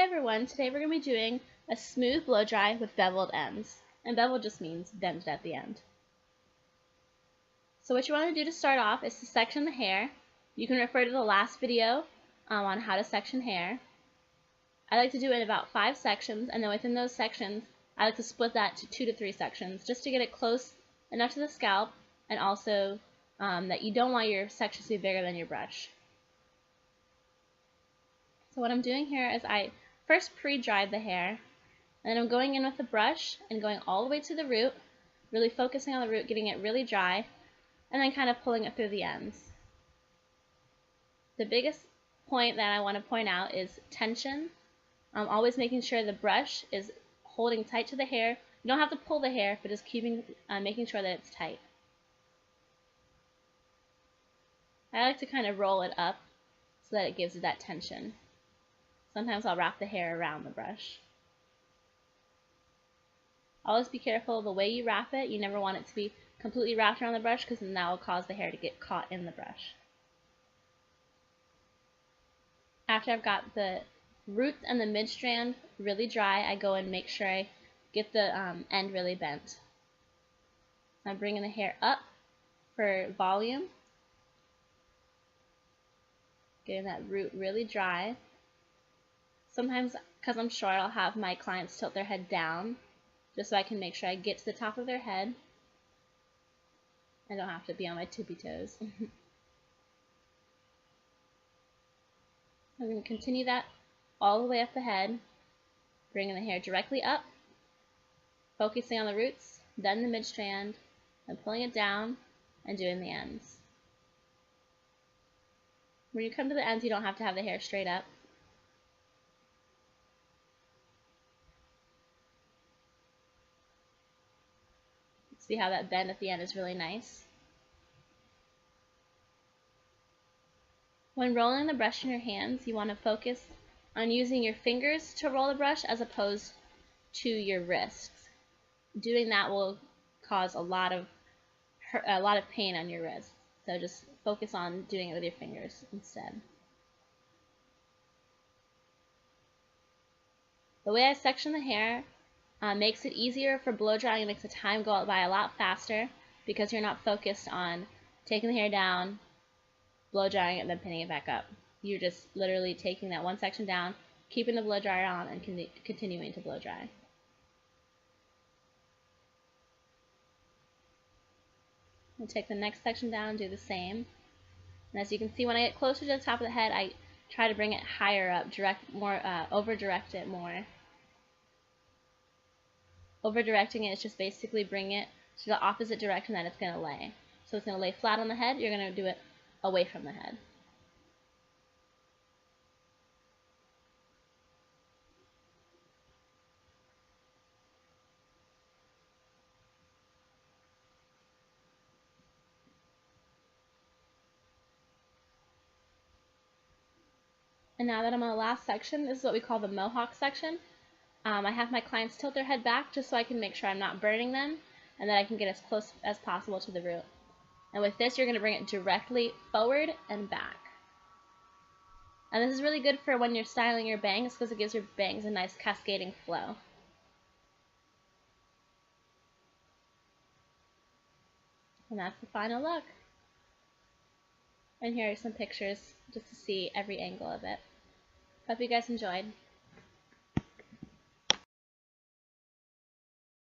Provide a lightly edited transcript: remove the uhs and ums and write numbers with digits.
everyone, today we're going to be doing a smooth blow dry with beveled ends. And beveled just means bent at the end. So what you want to do to start off is to section the hair. You can refer to the last video on how to section hair. I like to do it in about 5 sections, and then within those sections I like to split that to 2 to 3 sections just to get it close enough to the scalp, and also that you don't want your sections to be bigger than your brush. So what I'm doing here is I first pre-dried the hair, and then I'm going in with the brush and going all the way to the root, really focusing on the root, getting it really dry, and then kind of pulling it through the ends. The biggest point that I want to point out is tension. Always making sure the brush is holding tight to the hair. You don't have to pull the hair, but just making sure that it's tight. I like to kind of roll it up so that it gives it that tension. Sometimes I'll wrap the hair around the brush. Always be careful of the way you wrap it. You never want it to be completely wrapped around the brush, because then that will cause the hair to get caught in the brush. After I've got the roots and the mid-strand really dry, I go and make sure I get the end really bent. I'm bringing the hair up for volume, getting that root really dry. Sometimes, because I'm short, I'll have my clients tilt their head down just so I can make sure I get to the top of their head. I don't have to be on my tippy toes. I'm going to continue that all the way up the head, bringing the hair directly up, focusing on the roots, then the mid-strand, and pulling it down and doing the ends. When you come to the ends, you don't have to have the hair straight up. See how that bend at the end is really nice. When rolling the brush in your hands, you want to focus on using your fingers to roll the brush as opposed to your wrists. Doing that will cause a lot of pain on your wrists. So just focus on doing it with your fingers instead. The way I section the hair makes it easier for blow drying. It makes the time go by a lot faster because you're not focused on taking the hair down, blow drying it, and then pinning it back up. You're just literally taking that one section down, keeping the blow dryer on, and continuing to blow dry. I'll take the next section down and do the same. And as you can see, when I get closer to the top of the head, I try to bring it higher up, over-direct it more. Over-directing it is just basically bring it to the opposite direction that it's going to lay. So it's going to lay flat on the head, you're going to do it away from the head. And now that I'm on the last section, this is what we call the mohawk section. I have my clients tilt their head back just so I can make sure I'm not burning them, and that I can get as close as possible to the root. And with this, you're going to bring it directly forward and back. And this is really good for when you're styling your bangs, because it gives your bangs a nice cascading flow. And that's the final look. And here are some pictures just to see every angle of it. Hope you guys enjoyed.